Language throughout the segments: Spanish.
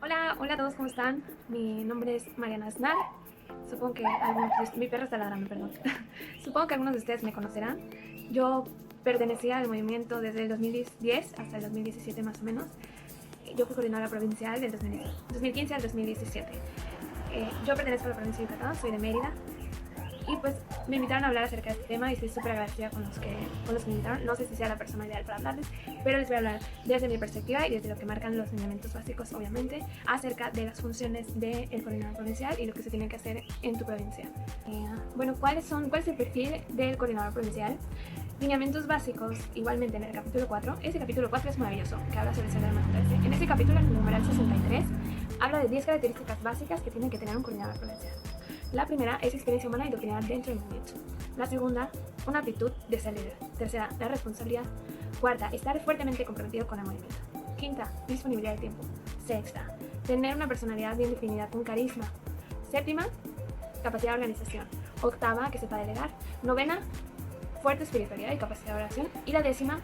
Hola a todos, ¿cómo están? Mi nombre es Mariana Aznar. Supongo que algunos mi perro está ladrando, perdón. Supongo que algunos de ustedes me conocerán. Yo pertenecía al movimiento desde el 2010 hasta el 2017 más o menos. Yo fui coordinadora provincial del 2015 al 2017. Yo pertenezco a la provincia de Yucatán, soy de Mérida. Y pues me invitaron a hablar acerca de este tema y estoy súper agradecida con los que me invitaron. No sé si sea la persona ideal para hablarles, pero les voy a hablar desde mi perspectiva y desde lo que marcan los lineamientos básicos, obviamente, acerca de las funciones del coordinador provincial y lo que se tiene que hacer en tu provincia. Bueno, ¿cuál es el perfil del coordinador provincial? Lineamientos básicos, igualmente en el capítulo 4. Ese capítulo 4 es maravilloso, que habla sobre el MJS. En ese capítulo, en el numeral 63, habla de 10 características básicas que tiene que tener un coordinador provincial. La primera es experiencia humana y doctrinal dentro del movimiento. La segunda, una actitud de ser líder. Tercera, la responsabilidad. Cuarta, estar fuertemente comprometido con el movimiento. Quinta, disponibilidad de tiempo. Sexta, tener una personalidad bien definida con carisma. Séptima, capacidad de organización. Octava, que sepa delegar. Novena, fuerte espiritualidad y capacidad de oración. Y la décima,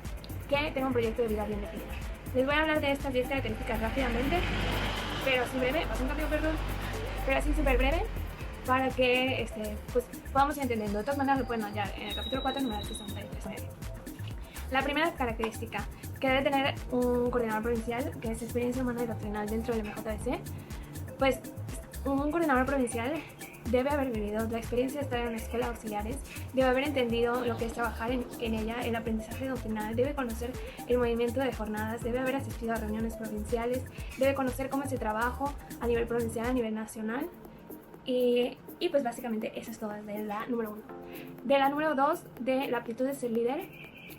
que tenga un proyecto de vida bien definido. Les voy a hablar de estas 10 características rápidamente, pero así breve, pero así súper breve, para que pues, podamos ir entendiendo. De todas maneras lo pueden hallar en el capítulo 4, número 63. La primera característica que debe tener un coordinador provincial, que es experiencia humana y doctrinal dentro del MJBC, pues un coordinador provincial debe haber vivido la experiencia de estar en una escuela de auxiliares, debe haber entendido lo que es trabajar en ella, el aprendizaje doctrinal, debe conocer el movimiento de jornadas, debe haber asistido a reuniones provinciales, debe conocer cómo es el trabajo a nivel provincial, a nivel nacional. Y pues básicamente eso es todo de la número 1. De la número 2, de la aptitud de ser líder.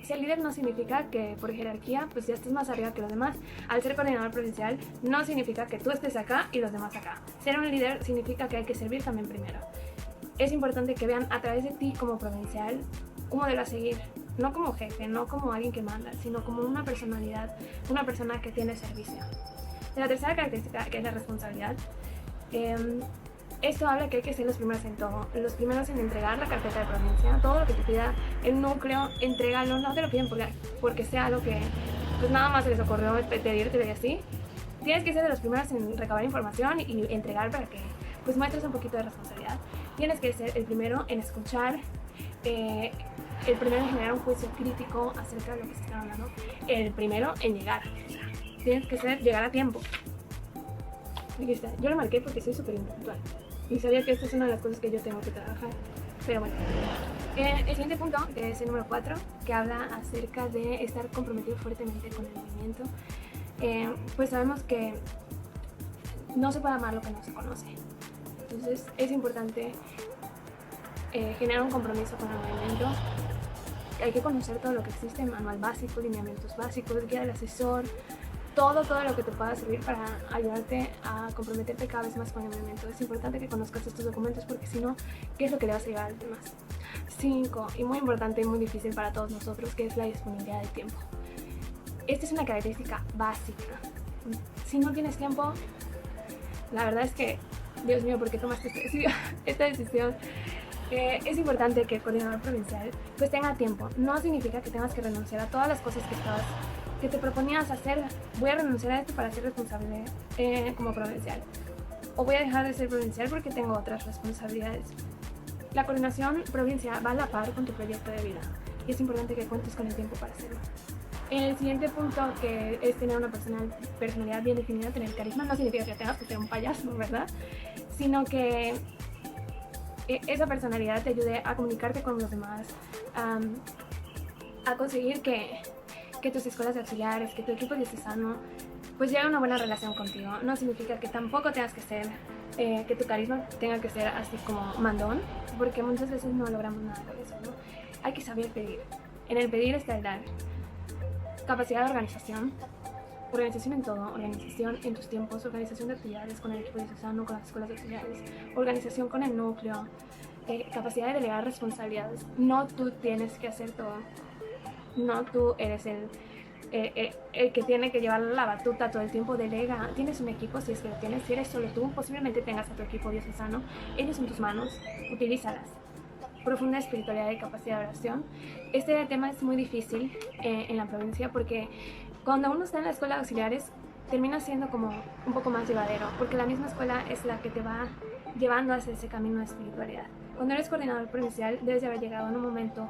Ser líder no significa que por jerarquía pues ya estés más arriba que los demás. Al ser coordinador provincial no significa que tú estés acá y los demás acá. Ser un líder significa que hay que servir también primero. Es importante que vean a través de ti como provincial un modelo a seguir. No como jefe, no como alguien que manda, sino como una personalidad, una persona que tiene servicio. De la tercera característica, que es la responsabilidad, esto habla que hay que ser los primeros en todo, los primeros en entregar la carpeta de provincia, todo lo que te pida el núcleo, entrégalo, no te lo piden porque sea algo que pues nada más se les ocurrió pedírtelo y así. Tienes que ser de los primeros en recabar información y entregar para que pues muestres un poquito de responsabilidad. Tienes que ser el primero en escuchar, el primero en generar un juicio crítico acerca de lo que se está hablando, el primero en llegar. Tienes que llegar a tiempo. Aquí está. Yo lo marqué porque soy súper impuntual y sabía que esta es una de las cosas que yo tengo que trabajar, pero bueno. El siguiente punto, que es el número 4, que habla acerca de estar comprometido fuertemente con el movimiento. Pues sabemos que no se puede amar lo que no se conoce, entonces es importante generar un compromiso con el movimiento. Hay que conocer todo lo que existe, manual básico, lineamientos básicos, guía del asesor, todo lo que te pueda servir para ayudarte a comprometerte cada vez más con el movimiento. Es importante que conozcas estos documentos porque si no, ¿qué es lo que le vas a llevar a los demás? 5, y muy importante y muy difícil para todos nosotros, que es la disponibilidad de tiempo. Esta es una característica básica. Si no tienes tiempo, la verdad es que, Dios mío, ¿por qué tomaste esta decisión? Es importante que el coordinador provincial pues tenga tiempo. No significa que tengas que renunciar a todas las cosas que te proponías hacer. Voy a renunciar a esto para ser responsable como provincial, o voy a dejar de ser provincial porque tengo otras responsabilidades. La coordinación provincial va a la par con tu proyecto de vida y es importante que cuentes con el tiempo para hacerlo. El siguiente punto, que es tener una personalidad bien definida, tener carisma, no significa que tengas que ser un payaso, ¿verdad? Sino que esa personalidad te ayude a comunicarte con los demás, a conseguir que tus escuelas de auxiliares, que tu equipo diocesano pues lleve una buena relación contigo. No significa que tampoco tengas que ser, que tu carisma tenga que ser así como mandón, porque muchas veces no logramos nada de eso, ¿no? Hay que saber pedir. En el pedir está el dar. Capacidad de organización en todo, organización en tus tiempos, organización de actividades con el equipo diocesano, con las escuelas de auxiliares, organización con el núcleo, capacidad de delegar responsabilidades. No tú tienes que hacer todo. No tú eres el que tiene que llevar la batuta todo el tiempo. Delega. Tienes un equipo, si es que lo tienes. Si eres solo tú, posiblemente tengas a tu equipo diocesano. Ellos en tus manos, utilízalas. Profunda espiritualidad y capacidad de oración. Este tema es muy difícil en la provincia porque cuando uno está en la escuela de auxiliares termina siendo como un poco más llevadero, porque la misma escuela es la que te va llevando hacia ese camino de espiritualidad. Cuando eres coordinador provincial, debes de haber llegado en un momento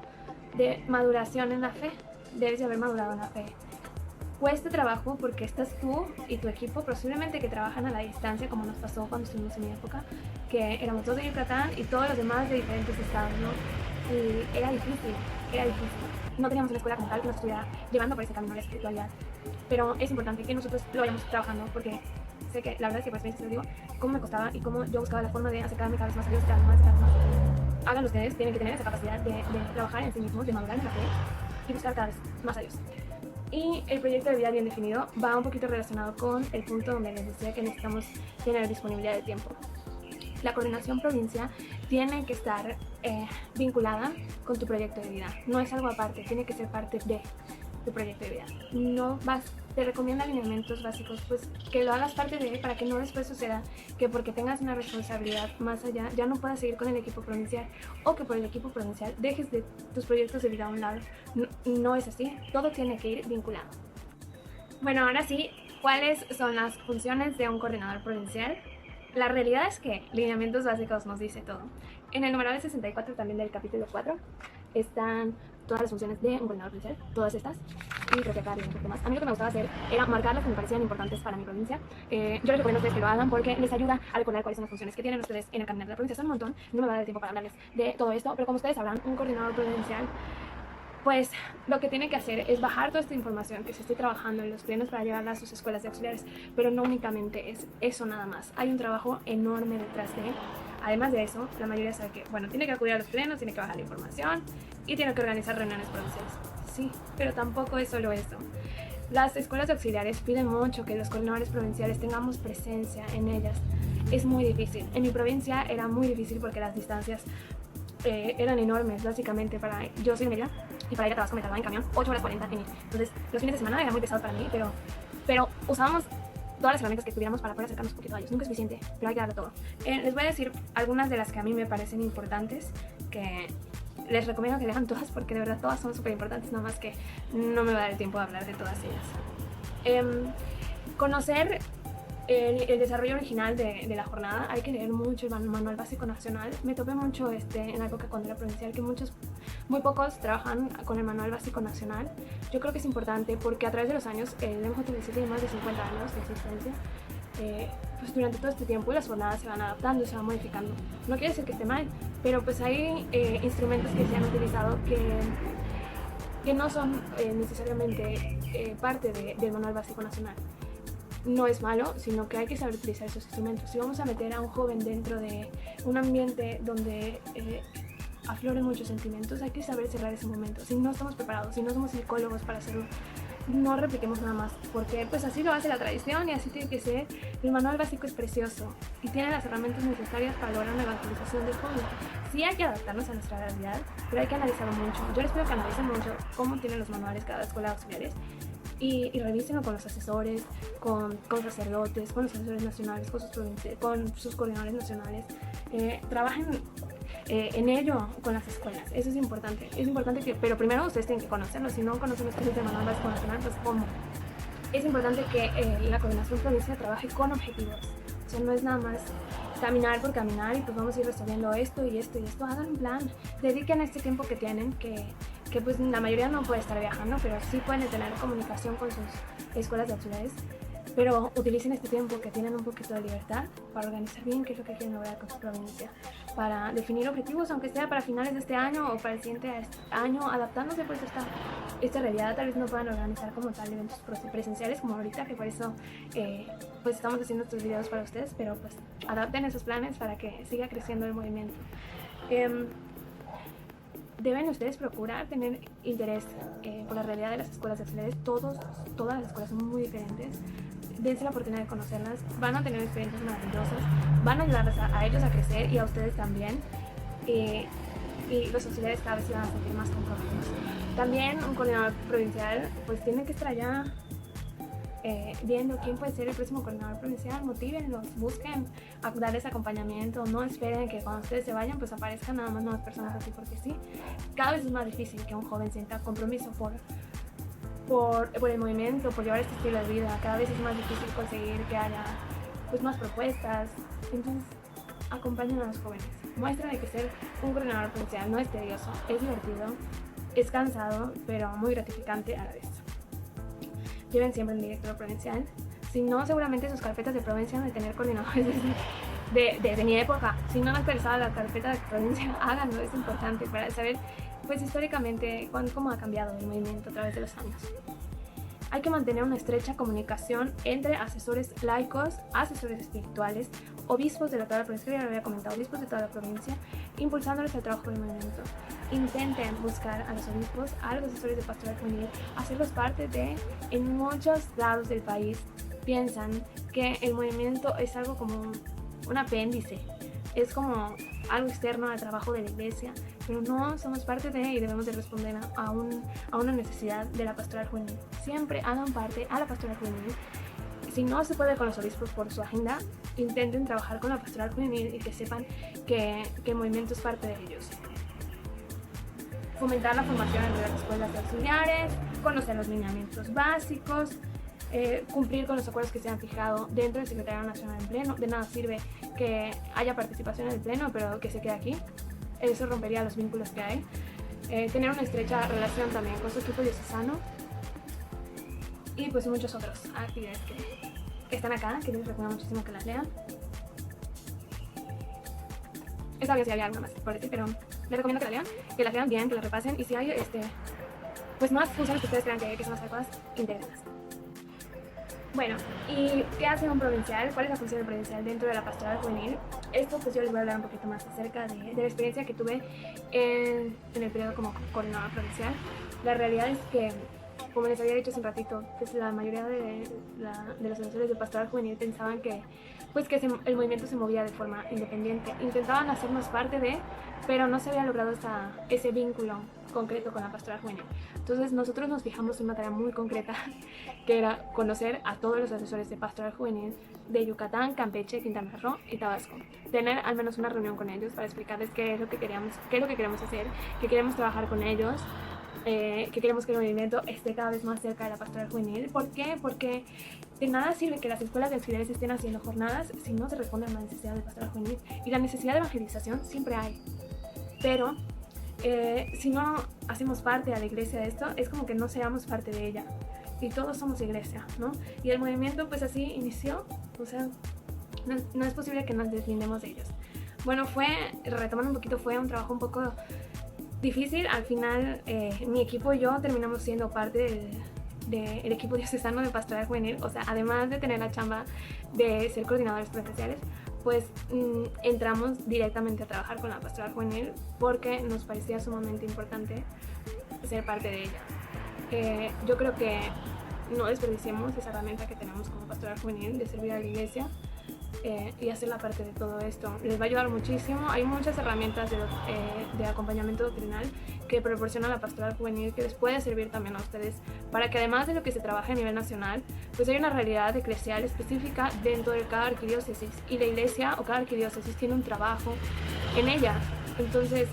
de maduración en la fe, debes de haber madurado en la fe. Cuesta trabajo porque estás tú y tu equipo posiblemente que trabajan a la distancia, como nos pasó cuando estuvimos en mi época, que éramos todos de Yucatán y todos los demás de diferentes estados, ¿no? Y era difícil. No teníamos una escuela como tal que nos estuviera llevando por ese camino de la espiritualidad. Pero es importante que nosotros lo vayamos trabajando, porque sé que la verdad es que por experiencia les digo cómo me costaba y cómo yo buscaba la forma de acercarme cada vez más a Dios, cada vez más. Háganlo ustedes, tienen que tener esa capacidad de trabajar en sí mismos, de madurar en la fe y buscar cada vez más a Dios. Y el proyecto de vida bien definido va un poquito relacionado con el punto donde les decía que necesitamos tener disponibilidad de tiempo. La coordinación provincia tiene que estar vinculada con tu proyecto de vida. No es algo aparte, tiene que ser parte de tu proyecto de vida. Te recomiendo alineamientos básicos, pues que lo hagas parte de, para que no después suceda que porque tengas una responsabilidad más allá, ya no puedas seguir con el equipo provincial, o que por el equipo provincial dejes de tus proyectos de vida a un lado. No es así, todo tiene que ir vinculado. Bueno, ahora sí, ¿cuáles son las funciones de un coordinador provincial? La realidad es que lineamientos básicos nos dice todo. En el numeral 64 también del capítulo 4 están todas las funciones de un coordinador provincial, todas estas, y creo que acá viene un poco más. A mí lo que me gustaba hacer era marcar las que me parecían importantes para mi provincia. Yo les recomiendo a ustedes que lo hagan porque les ayuda a recordar cuáles son las funciones que tienen ustedes en el carnet de la provincia. Son un montón, no me va a dar tiempo para hablarles de todo esto, pero como ustedes sabrán, un coordinador provincial, pues lo que tiene que hacer es bajar toda esta información que se esté trabajando en los plenos para llevarla a sus escuelas de auxiliares, pero no únicamente es eso nada más. Hay un trabajo enorme detrás de él. Además de eso, la mayoría sabe que, bueno, tiene que acudir a los plenos, tiene que bajar la información y tiene que organizar reuniones provinciales. Sí, pero tampoco es solo eso. Las escuelas de auxiliares piden mucho que los coordinadores provinciales tengamos presencia en ellas. Es muy difícil. En mi provincia era muy difícil porque las distancias eran enormes, básicamente. Yo soy de Mérida y para ir a Tabasco me tardaba en camión 8 horas 40 en ir. Entonces, los fines de semana era muy pesado para mí, pero usábamos todas las herramientas que tuviéramos para poder acercarnos un poquito a ellos. Nunca es suficiente, pero hay que darlo todo. Les voy a decir algunas de las que a mí me parecen importantes, que les recomiendo que lean todas porque de verdad todas son súper importantes, nada más que no me va a dar el tiempo de hablar de todas ellas. Conocer el desarrollo original de la jornada. Hay que leer mucho el manual básico nacional. Me topé mucho en la época cuando era provincial que muy pocos trabajan con el manual básico nacional. Yo creo que es importante porque a través de los años el MJTC tiene más de 50 años de existencia. Pues durante todo este tiempo las jornadas se van adaptando y se van modificando. No quiere decir que esté mal, pero pues hay instrumentos que se han utilizado que no son necesariamente parte del manual básico nacional. No es malo, sino que hay que saber utilizar esos instrumentos. Si vamos a meter a un joven dentro de un ambiente donde afloren muchos sentimientos, hay que saber cerrar ese momento. Si no estamos preparados, si no somos psicólogos para hacerlo, no repliquemos nada más, porque pues así lo hace la tradición y así tiene que ser. El manual básico es precioso y tiene las herramientas necesarias para lograr una evangelización del joven. Sí hay que adaptarnos a nuestra realidad, pero hay que analizarlo mucho. Yo les pido que analicen mucho cómo tienen los manuales cada escuela de auxiliares y revísenlo con los asesores, con sacerdotes, con los asesores nacionales, con sus coordinadores nacionales. Trabajen en ello con las escuelas. Eso es importante. Es importante pero primero ustedes tienen que conocerlo. Si no conocen ustedes el manual básico nacional, pues ¿cómo? Es importante que la coordinación provincial trabaje con objetivos. O sea, no es nada más caminar por caminar y pues vamos a ir resolviendo esto y esto y esto. Hagan un plan. Dediquen este tiempo que tienen, que pues la mayoría no puede estar viajando, pero sí pueden tener comunicación con sus escuelas de auxiliares. Pero utilicen este tiempo que tienen un poquito de libertad para organizar bien qué es lo que quieren lograr con su provincia, para definir objetivos, aunque sea para finales de este año o para el siguiente año, adaptándose pues a esta realidad. Tal vez no puedan organizar como tal eventos presenciales como ahorita, que por eso pues estamos haciendo estos videos para ustedes, pero pues adapten esos planes para que siga creciendo el movimiento. Deben ustedes procurar tener interés por la realidad de las escuelas de auxiliares. Todas las escuelas son muy diferentes. Dense la oportunidad de conocerlas, van a tener experiencias maravillosas, van a ayudarles a ellos a crecer y a ustedes también, y los auxiliares cada vez se van a sentir más comprometidos. También un coordinador provincial pues tiene que estar allá viendo quién puede ser el próximo coordinador provincial. Motívenlos, busquen darles acompañamiento, no esperen que cuando ustedes se vayan pues aparezcan nada más nuevas personas así porque sí. Cada vez es más difícil que un joven sienta compromiso por el movimiento, por llevar este estilo de vida. Cada vez es más difícil conseguir que haya pues más propuestas. Entonces acompañen a los jóvenes, muestran que ser un coordinador provincial no es tedioso, es divertido, es cansado, pero muy gratificante a la vez. Lleven siempre un director provincial, si no seguramente sus carpetas de provincia van a tener coordinadores desde mi época. Si no han actualizado la carpeta de provincia, háganlo, es importante para saber pues históricamente cómo ha cambiado el movimiento a través de los años. Hay que mantener una estrecha comunicación entre asesores laicos, asesores espirituales, obispos de la toda la provincia, ya lo había comentado, obispos de toda la provincia, impulsándoles el trabajo del movimiento. Intenten buscar a los obispos, a los asesores de pastoral juvenil, hacerlos parte de, en muchos lados del país, piensan que el movimiento es algo como un apéndice, es como algo externo al trabajo de la iglesia, pero no, somos parte de y debemos de responder a una necesidad de la pastoral juvenil. Siempre hagan parte a la pastoral juvenil. Si no se puede con los obispos por su agenda, intenten trabajar con la pastoral juvenil y que sepan que el movimiento es parte de ellos. Fomentar la formación en las escuelas de auxiliares, conocer los lineamientos básicos, cumplir con los acuerdos que se han fijado dentro del Secretariado Nacional en Pleno. De nada sirve que haya participación en el Pleno, pero que se quede aquí. Eso rompería los vínculos que hay. Tener una estrecha relación también con su equipo diocesano y pues muchas otras actividades que están acá, que les recomiendo muchísimo que las lean. Esta vez sí había alguna más por decir, pero les recomiendo que las lean bien, que las repasen, y si hay pues más funciones que ustedes crean que son las adecuadas, intégrenlas. Bueno, ¿y qué hace un provincial? ¿Cuál es la función del provincial dentro de la pastoral juvenil? Esto pues yo les voy a hablar un poquito más acerca de la experiencia que tuve en el periodo como coordinadora provincial. La realidad es que, como les había dicho hace un ratito, pues la mayoría de los asesores de pastoral juvenil pensaban que el movimiento se movía de forma independiente. Intentaban hacernos parte de, pero no se había logrado ese vínculo concreto con la pastoral juvenil. Entonces nosotros nos fijamos en una tarea muy concreta, que era conocer a todos los asesores de pastoral juvenil de Yucatán, Campeche, Quintana Roo y Tabasco. Tener al menos una reunión con ellos para explicarles qué es lo que queremos hacer, que queremos trabajar con ellos, que queremos que el movimiento esté cada vez más cerca de la pastoral juvenil. ¿Por qué? Porque de nada sirve que las escuelas de auxiliares estén haciendo jornadas si no se responde a una necesidad de pastoral juvenil. Y la necesidad de evangelización siempre hay. Pero si no hacemos parte de la iglesia de esto, es como que no seamos parte de ella. Y todos somos iglesia, ¿no? Y el movimiento pues así inició, o sea, no es posible que nos deslindemos de ellos. Bueno, retomando un poquito, fue un trabajo un poco difícil. Al final mi equipo y yo terminamos siendo parte del equipo diocesano de pastoral juvenil. O sea, además de tener la chamba de ser coordinadores provinciales, pues entramos directamente a trabajar con la pastoral juvenil porque nos parecía sumamente importante ser parte de ella. Yo creo que no desperdiciemos esa herramienta que tenemos como pastoral juvenil de servir a la iglesia y hacer la parte de todo esto. Les va a ayudar muchísimo. Hay muchas herramientas de acompañamiento doctrinal que proporciona la pastoral juvenil que les puede servir también a ustedes para que, además de lo que se trabaja a nivel nacional, pues hay una realidad eclesial específica dentro de cada arquidiócesis, y la iglesia o cada arquidiócesis tiene un trabajo en ella. Entonces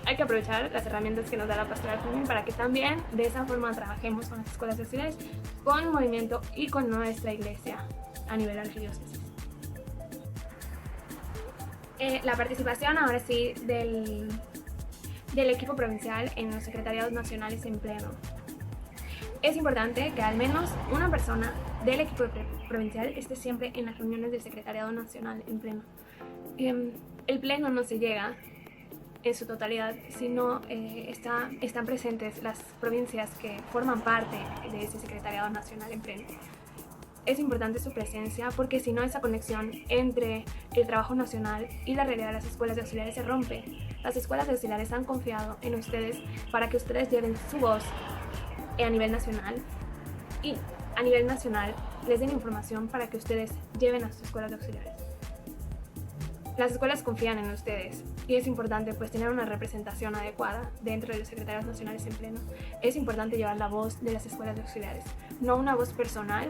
hay que aprovechar las herramientas que nos da la pastoral juvenil para que también de esa forma trabajemos con las escuelas de auxiliares, con el movimiento y con nuestra iglesia a nivel arquidiócesis. La participación ahora sí del equipo provincial en los secretariados nacionales en pleno. Es importante que al menos una persona del equipo provincial esté siempre en las reuniones del secretariado nacional en pleno. El pleno no se llega en su totalidad, sino están presentes las provincias que forman parte de ese secretariado nacional en pleno. Es importante su presencia porque si no, esa conexión entre el trabajo nacional y la realidad de las escuelas de auxiliares se rompe. Las escuelas de auxiliares han confiado en ustedes para que ustedes lleven su voz a nivel nacional, y a nivel nacional les den información para que ustedes lleven a sus escuelas de auxiliares. Las escuelas confían en ustedes y es importante pues tener una representación adecuada dentro de los secretarios nacionales en pleno. Es importante llevar la voz de las escuelas de auxiliares, no una voz personal,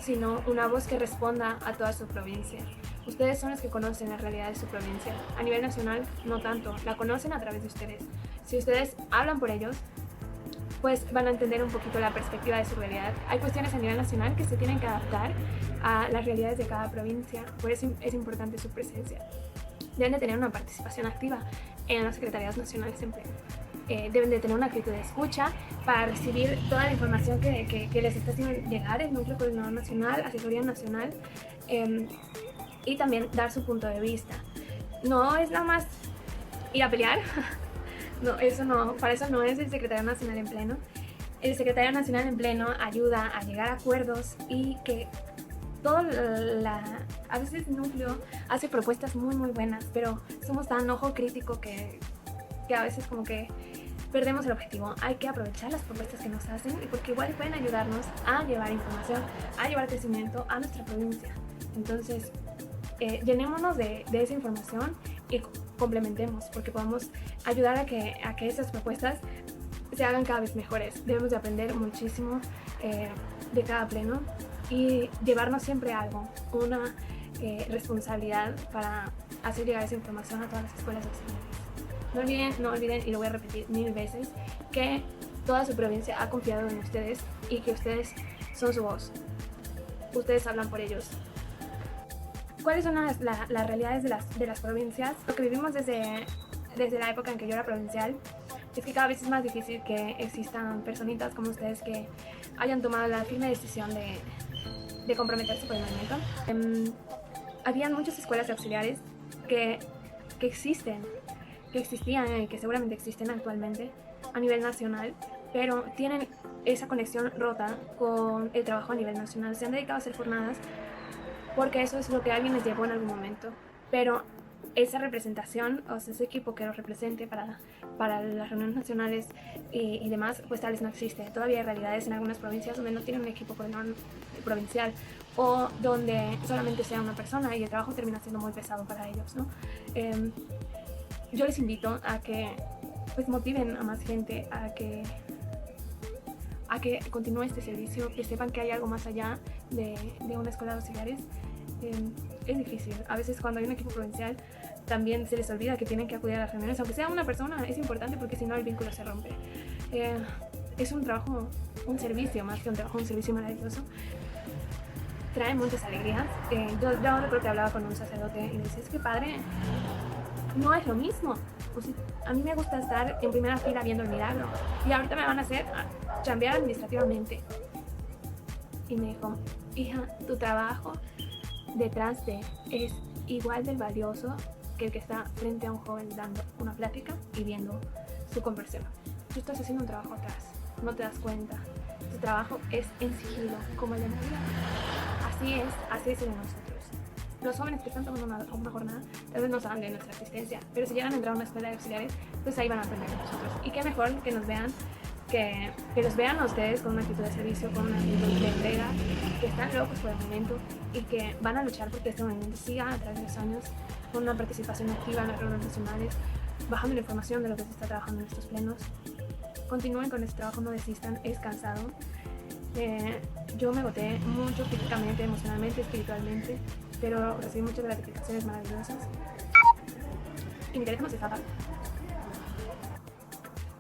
sino una voz que responda a toda su provincia. Ustedes son los que conocen la realidad de su provincia. A nivel nacional, no tanto, la conocen a través de ustedes. Si ustedes hablan por ellos, pues van a entender un poquito la perspectiva de su realidad. Hay cuestiones a nivel nacional que se tienen que adaptar a las realidades de cada provincia, por eso es importante su presencia. Deben de tener una participación activa en las secretarías nacionales de empleo. Deben de tener una actitud de escucha para recibir toda la información que les está haciendo llegar el Núcleo Coordinador Nacional, Asesoría Nacional, y también dar su punto de vista. No es nada más ir a pelear, no, eso no, para eso no es el Secretario Nacional en Pleno. El Secretario Nacional en Pleno ayuda a llegar a acuerdos y que a veces el núcleo hace propuestas muy buenas, pero somos tan ojo crítico que a veces como que perdemos el objetivo. Hay que aprovechar las propuestas que nos hacen y porque igual pueden ayudarnos a llevar información, a llevar crecimiento a nuestra provincia. Entonces, llenémonos de esa información y complementemos, porque podemos ayudar a que esas propuestas se hagan cada vez mejores. Debemos de aprender muchísimo de cada pleno y llevarnos siempre algo, una responsabilidad para hacer llegar esa información a todas las escuelas auxiliares. No olviden, y lo voy a repetir 1000 veces, que toda su provincia ha confiado en ustedes y que ustedes son su voz. Ustedes hablan por ellos. ¿Cuáles son las realidades de las provincias? Lo que vivimos desde la época en que yo era provincial es que cada vez es más difícil que existan personitas como ustedes que hayan tomado la firme decisión de comprometerse por el movimiento. Habían muchas escuelas auxiliares que existían y que seguramente existen actualmente a nivel nacional, pero tienen esa conexión rota con el trabajo a nivel nacional. Se han dedicado a hacer jornadas porque eso es lo que alguien les llevó en algún momento, pero esa representación, o sea, ese equipo que los represente para las reuniones nacionales y demás, pues tal vez no existe. Todavía hay realidades en algunas provincias donde no tienen un equipo provincial o donde solamente sea una persona y el trabajo termina siendo muy pesado para ellos, ¿no? Yo les invito a que pues motiven a más gente a que continúe este servicio, que sepan que hay algo más allá de una escuela de auxiliares. Es difícil, a veces cuando hay un equipo provincial también se les olvida que tienen que acudir a las reuniones, aunque sea una persona, es importante porque si no el vínculo se rompe. Es un trabajo, un servicio más que un trabajo, un servicio maravilloso. Trae muchas alegrías. Yo recuerdo que hablaba con un sacerdote y le decía, es que padre, no es lo mismo. Pues, a mí me gusta estar en primera fila viendo el milagro y ahorita me van a hacer chambear administrativamente. Y me dijo, hija, tu trabajo detrás es igual de valioso que el que está frente a un joven dando una plática y viendo su conversión. Tú estás haciendo un trabajo atrás, no te das cuenta. Tu trabajo es en sigilo, como el de Navidad. Así es el de nosotros. Los jóvenes que están tomando una jornada tal vez no saben de nuestra existencia, pero si llegan a entrar a una escuela de auxiliares, pues ahí van a aprender de nosotros. Y qué mejor que nos vean, que los vean a ustedes con una actitud de servicio, con una actitud de entrega, que están locos por el movimiento y que van a luchar porque este movimiento siga a través de los años, con una participación activa en las reuniones nacionales, bajando la información de lo que se está trabajando en estos plenos. Continúen con este trabajo, no desistan, es cansado. Yo me agoté mucho físicamente, emocionalmente, espiritualmente, pero recibí muchas gratificaciones maravillosas y mi teléfono se escapa.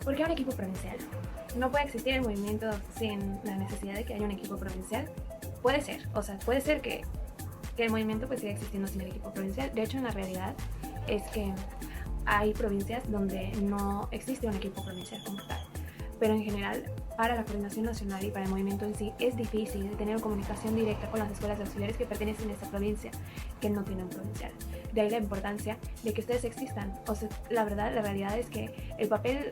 ¿Por qué un equipo provincial? No puede existir el movimiento sin la necesidad de que haya un equipo provincial. Puede ser que el movimiento pues siga existiendo sin el equipo provincial. De hecho, en la realidad es que hay provincias donde no existe un equipo provincial como tal. Pero en general, para la coordinación nacional y para el movimiento en sí, es difícil tener comunicación directa con las escuelas de auxiliares que pertenecen a esta provincia, que no tienen provincial. De ahí la importancia de que ustedes existan. O sea, la realidad es que el papel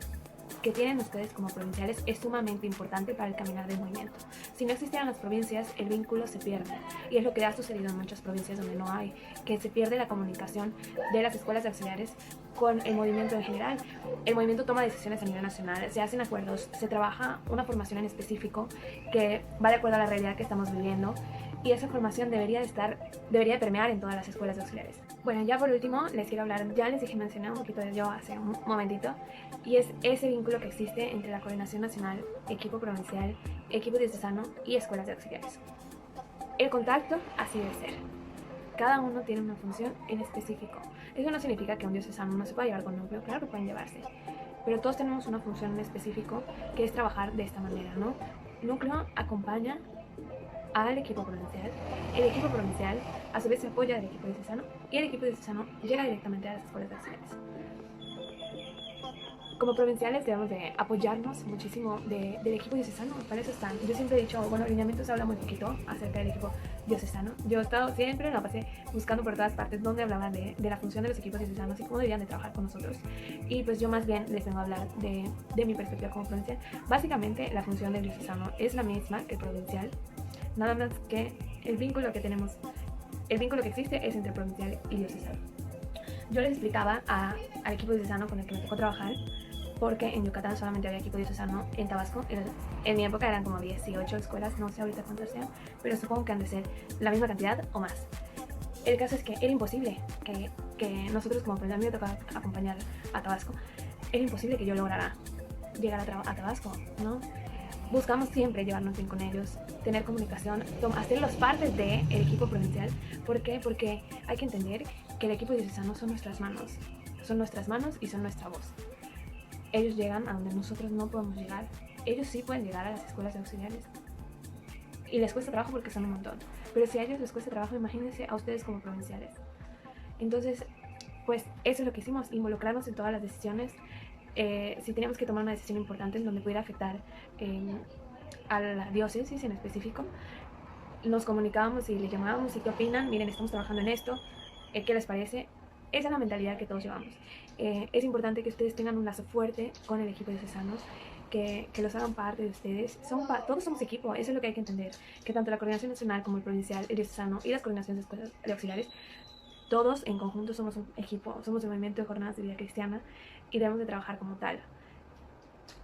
que tienen ustedes como provinciales es sumamente importante para el caminar del movimiento. Si no existieran las provincias, el vínculo se pierde. Y es lo que ha sucedido en muchas provincias donde no hay, que se pierde la comunicación de las escuelas de auxiliares con el movimiento en general. El movimiento toma decisiones a nivel nacional, se hacen acuerdos, se trabaja una formación en específico que va de acuerdo a la realidad que estamos viviendo y esa formación debería permear en todas las escuelas de auxiliares. Bueno, ya por último les quiero hablar, ya les dije mencioné un poquito de yo hace un momentito, y es ese vínculo que existe entre la coordinación nacional, equipo provincial, equipo diocesano y escuelas de auxiliares. El contacto así debe ser. Cada uno tiene una función en específico. Eso no significa que un diocesano no se pueda llevar con núcleo, claro que pueden llevarse, pero todos tenemos una función en específico que es trabajar de esta manera, ¿no? Núcleo acompaña al equipo provincial, el equipo provincial a su vez se apoya al equipo diocesano y el equipo diocesano llega directamente a las escuelas de auxiliares. Como provinciales debemos de apoyarnos muchísimo del equipo diocesano, para eso están. Yo siempre he dicho, bueno, Lineamientos habla muy poquito acerca del equipo diocesano. Yo he estado siempre, la pasé buscando por todas partes donde hablaban de la función de los equipos diocesanos y cómo deberían de trabajar con nosotros. Y pues yo más bien les vengo a hablar de mi perspectiva como provincial. Básicamente la función del diocesano es la misma que el provincial, nada más que el vínculo que tenemos, el vínculo que existe es entre provincial y diocesano. Yo les explicaba al equipo diocesano con el que me tocó trabajar, porque en Yucatán solamente había equipo diocesano, en Tabasco en mi época eran como 18 escuelas, no sé ahorita cuántas sean, pero supongo que han de ser la misma cantidad o más. El caso es que era imposible que nosotros como pues a mí me tocaba acompañar a Tabasco, era imposible que yo lograra llegar a Tabasco, ¿no? Buscamos siempre llevarnos bien con ellos, tener comunicación, hacerlos partes del equipo provincial. ¿Por qué? Porque hay que entender que el equipo diocesano son nuestras manos y son nuestra voz. Ellos llegan a donde nosotros no podemos llegar. Ellos sí pueden llegar a las escuelas de auxiliares. Y les cuesta trabajo porque son un montón. Pero si a ellos les cuesta trabajo, imagínense a ustedes como provinciales. Entonces, pues eso es lo que hicimos, involucrarnos en todas las decisiones. Si teníamos que tomar una decisión importante en donde pudiera afectar a la diócesis en específico, nos comunicábamos y les llamábamos y qué opinan, miren, estamos trabajando en esto, ¿qué les parece? Esa es la mentalidad que todos llevamos. Es importante que ustedes tengan un lazo fuerte con el equipo de diocesanos, que los hagan parte de ustedes. Todos somos equipo, eso es lo que hay que entender, que tanto la coordinación nacional como el provincial, el diocesano y las coordinaciones de escuelas de auxiliares, todos en conjunto somos un equipo, somos el movimiento de jornadas de vida cristiana y debemos de trabajar como tal.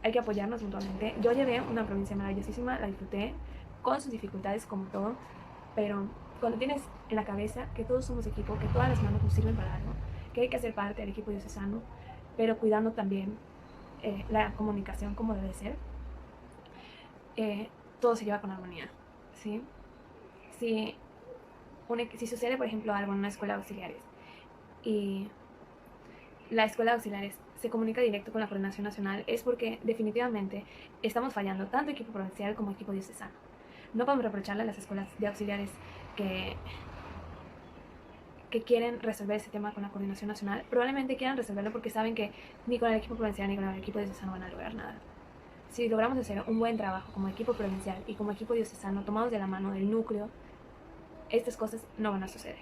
Hay que apoyarnos mutuamente. Yo llevé una provincia maravillosísima, la disfruté, con sus dificultades como todo, pero cuando tienes en la cabeza que todos somos equipo, que todas las manos nos sirven para algo, que hay que hacer parte del equipo diocesano, pero cuidando también la comunicación como debe ser, todo se lleva con armonía, ¿sí? Si sucede, por ejemplo, algo en una escuela de auxiliares y la escuela de auxiliares se comunica directo con la coordinación nacional, es porque definitivamente estamos fallando tanto equipo provincial como equipo diocesano. No podemos reprocharle a las escuelas de auxiliares que quieren resolver ese tema con la coordinación nacional. Probablemente quieran resolverlo porque saben que ni con el equipo provincial ni con el equipo diocesano van a lograr nada. Si logramos hacer un buen trabajo como equipo provincial y como equipo diocesano, tomados de la mano del núcleo, estas cosas no van a suceder.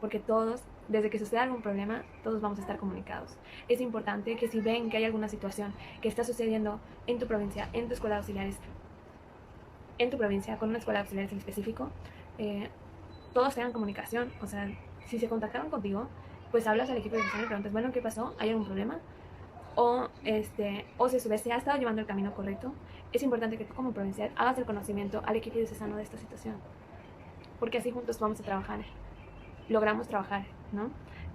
Porque todos, desde que suceda algún problema, todos vamos a estar comunicados. Es importante que si ven que hay alguna situación que está sucediendo en tu provincia, en tu escuela de auxiliares, en tu provincia, con una escuela de auxiliares en específico, todos tengan comunicación. O sea, si se contactaron contigo, pues hablas al equipo de diocesano y preguntas, bueno, ¿qué pasó? ¿Hay algún problema? O si a su vez se ha estado llevando el camino correcto. Es importante que tú como provincial hagas el conocimiento al equipo diocesano de esta situación, porque así juntos vamos a trabajar, logramos trabajar, ¿no?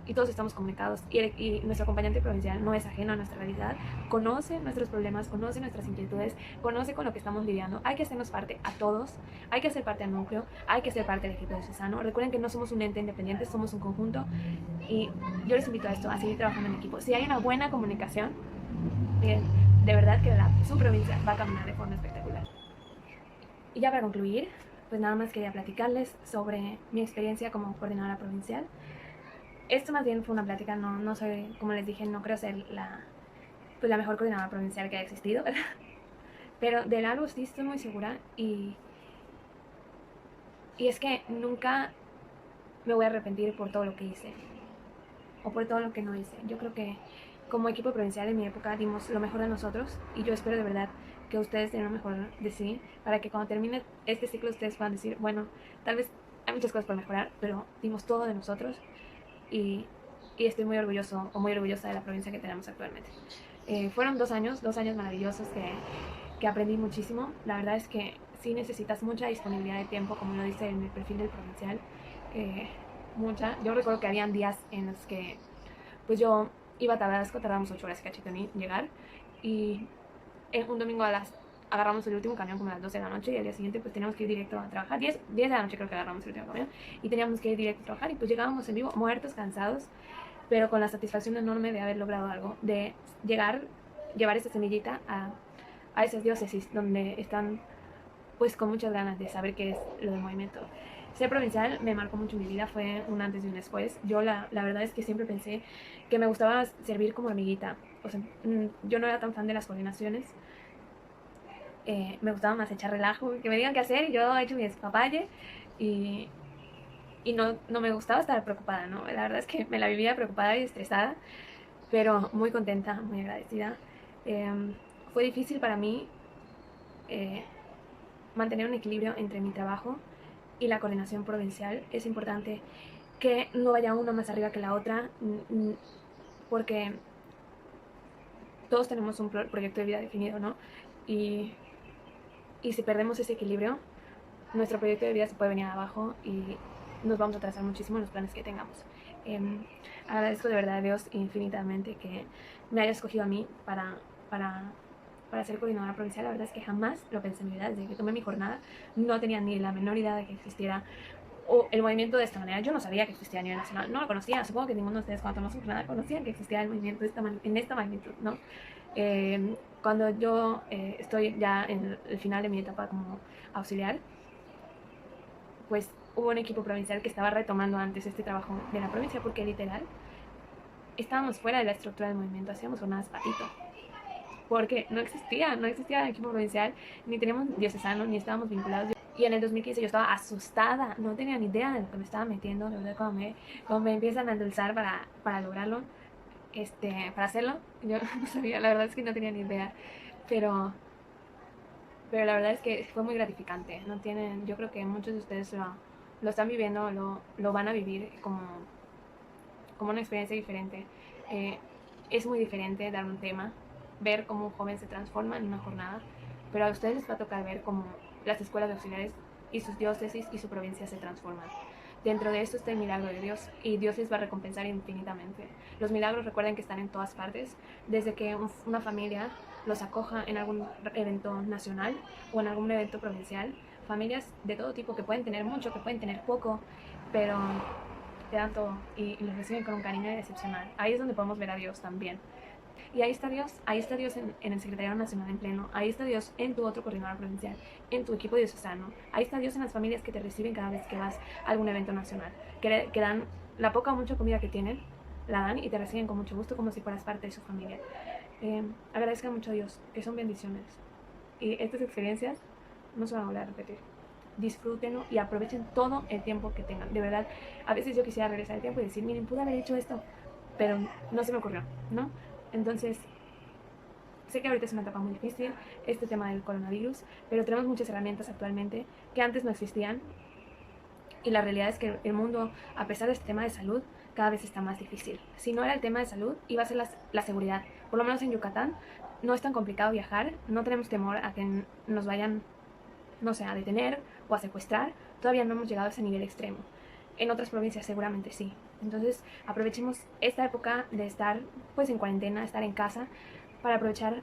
Y todos estamos comunicados y nuestro acompañante provincial no es ajeno a nuestra realidad, conoce nuestros problemas, conoce nuestras inquietudes, conoce con lo que estamos lidiando. Hay que hacernos parte a todos, hay que hacer parte al núcleo, hay que ser parte del equipo diocesano. Recuerden que no somos un ente independiente, somos un conjunto y yo les invito a esto, a seguir trabajando en equipo. Si hay una buena comunicación, de verdad que su provincia va a caminar de forma espectacular. Y ya para concluir, pues nada más quería platicarles sobre mi experiencia como coordinadora provincial. Esto más bien fue una plática, no soy, como les dije, no creo ser la mejor coordinadora provincial que ha existido, ¿verdad? Pero de algo sí estoy muy segura y es que nunca me voy a arrepentir por todo lo que hice o por todo lo que no hice. Yo creo que como equipo provincial en mi época dimos lo mejor de nosotros y yo espero de verdad que ustedes den lo mejor de sí para que cuando termine este ciclo ustedes puedan decir, bueno, tal vez hay muchas cosas por mejorar, pero dimos todo de nosotros y estoy muy orgulloso o muy orgullosa de la provincia que tenemos actualmente. Fueron 2 años maravillosos que aprendí muchísimo. La verdad es que sí necesitas mucha disponibilidad de tiempo, como lo dice en el perfil del provincial, mucha. Yo recuerdo que habían días en los que pues yo iba a Tabasco, tardábamos 8 horas y cachito en llegar y un domingo agarramos el último camión como a las 12 de la noche y al día siguiente pues teníamos que ir directo a trabajar. 10 de la noche creo que agarramos el último camión y teníamos que ir directo a trabajar y pues llegábamos en vivo muertos, cansados, pero con la satisfacción enorme de haber logrado algo, de llevar esa semillita a esas diócesis donde están pues con muchas ganas de saber qué es lo del movimiento. Ser provincial me marcó mucho en mi vida, fue un antes y un después. Yo la verdad es que siempre pensé que me gustaba servir como amiguita. O sea, yo no era tan fan de las coordinaciones. Me gustaba más echar relajo, que me digan qué hacer y yo he hecho mi despapalle y, no me gustaba estar preocupada, ¿no? La verdad es que me la vivía preocupada y estresada, pero muy contenta, muy agradecida. Fue difícil para mí mantener un equilibrio entre mi trabajo y la coordinación provincial. Es importante que no vaya una más arriba que la otra, porque todos tenemos un proyecto de vida definido, ¿no? Y si perdemos ese equilibrio, nuestro proyecto de vida se puede venir abajo y nos vamos a atrasar muchísimo en los planes que tengamos. Agradezco de verdad a Dios infinitamente que me haya escogido a mí para ser coordinadora provincial. La verdad es que jamás lo pensé en mi vida. Desde que tomé mi jornada no tenía ni la menor idea de que existiera el movimiento de esta manera. Yo no sabía que existía a nivel nacional, no lo conocía. Supongo que ninguno de ustedes cuando tomó su jornada conocían que existía el movimiento en esta magnitud, ¿no? Cuando yo estoy ya en el final de mi etapa como auxiliar, pues hubo un equipo provincial que estaba retomando antes este trabajo de la provincia, porque literal estábamos fuera de la estructura del movimiento, hacíamos jornadas patito, porque no existía equipo provincial, ni teníamos diocesano, ni estábamos vinculados. Y en el 2015 yo estaba asustada, no tenía ni idea de lo que me estaba metiendo, de verdad, cuando me empiezan a endulzar para lograrlo, para hacerlo, yo no sabía, la verdad es que no tenía ni idea, pero la verdad es que fue muy gratificante. No tienen, yo creo que muchos de ustedes lo están viviendo, lo van a vivir como una experiencia diferente. Es muy diferente dar un tema, ver cómo un joven se transforma en una jornada, pero a ustedes les va a tocar ver cómo las escuelas de auxiliares y sus diócesis y su provincia se transforman. Dentro de esto está el milagro de Dios y Dios les va a recompensar infinitamente. Los milagros, recuerden que están en todas partes, desde que una familia los acoja en algún evento nacional o en algún evento provincial. Familias de todo tipo que pueden tener mucho, que pueden tener poco, pero te dan todo y los reciben con un cariño excepcional. Ahí es donde podemos ver a Dios también. Y ahí está Dios en el Secretariado Nacional en pleno, ahí está Dios en tu otro coordinador provincial, en tu equipo diocesano, ahí está Dios en las familias que te reciben cada vez que vas a algún evento nacional, que dan la poca o mucha comida que tienen, la dan y te reciben con mucho gusto como si fueras parte de su familia. Agradezcan mucho a Dios, que son bendiciones. Y estas experiencias no se van a volver a repetir. Disfrútenlo y aprovechen todo el tiempo que tengan. De verdad, a veces yo quisiera regresar el tiempo y decir, miren, pude haber hecho esto, pero no se me ocurrió, ¿no? Entonces, sé que ahorita es una etapa muy difícil, este tema del coronavirus, pero tenemos muchas herramientas actualmente que antes no existían. Y la realidad es que el mundo, a pesar de este tema de salud, cada vez está más difícil. Si no era el tema de salud, iba a ser la seguridad. Por lo menos en Yucatán no es tan complicado viajar, no tenemos temor a que nos vayan, no sé, a detener o a secuestrar. Todavía no hemos llegado a ese nivel extremo. En otras provincias seguramente sí. Entonces aprovechemos esta época de estar pues en cuarentena, estar en casa, para aprovechar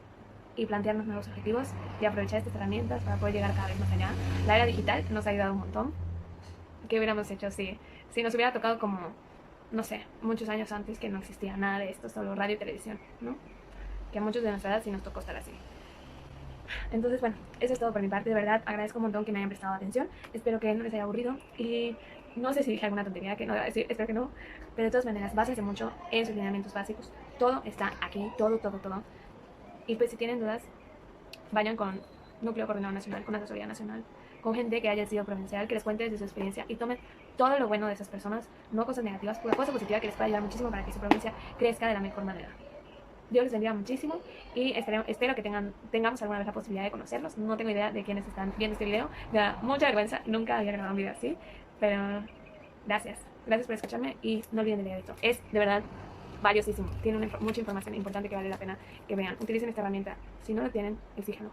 y plantearnos nuevos objetivos y aprovechar estas herramientas para poder llegar cada vez más allá. La era digital nos ha ayudado un montón. ¿Qué hubiéramos hecho si nos hubiera tocado como, no sé, muchos años antes que no existía nada de esto, solo radio y televisión, ¿no? Que a muchos de nuestra edad sí nos tocó estar así. Entonces, bueno, eso es todo por mi parte. De verdad, agradezco un montón que me hayan prestado atención. Espero que no les haya aburrido y no sé si dije alguna tontería que no deba decir, espero que no. Pero de todas maneras, básense mucho en sus lineamientos básicos. Todo está aquí, todo. Y pues si tienen dudas, vayan con Núcleo Coordinador Nacional, con Asesoría Nacional, con gente que haya sido provincial, que les cuente desde su experiencia y tomen todo lo bueno de esas personas, no cosas negativas, pura cosa positiva que les pueda ayudar muchísimo para que su provincia crezca de la mejor manera. Dios les bendiga muchísimo y espero que tengamos alguna vez la posibilidad de conocerlos. No tengo idea de quiénes están viendo este video, me da mucha vergüenza, nunca había grabado un video así, pero gracias por escucharme y no olviden de leer esto. Es de verdad valiosísimo, tiene mucha información importante que vale la pena que vean. Utilicen esta herramienta, si no lo tienen, exíjanlo.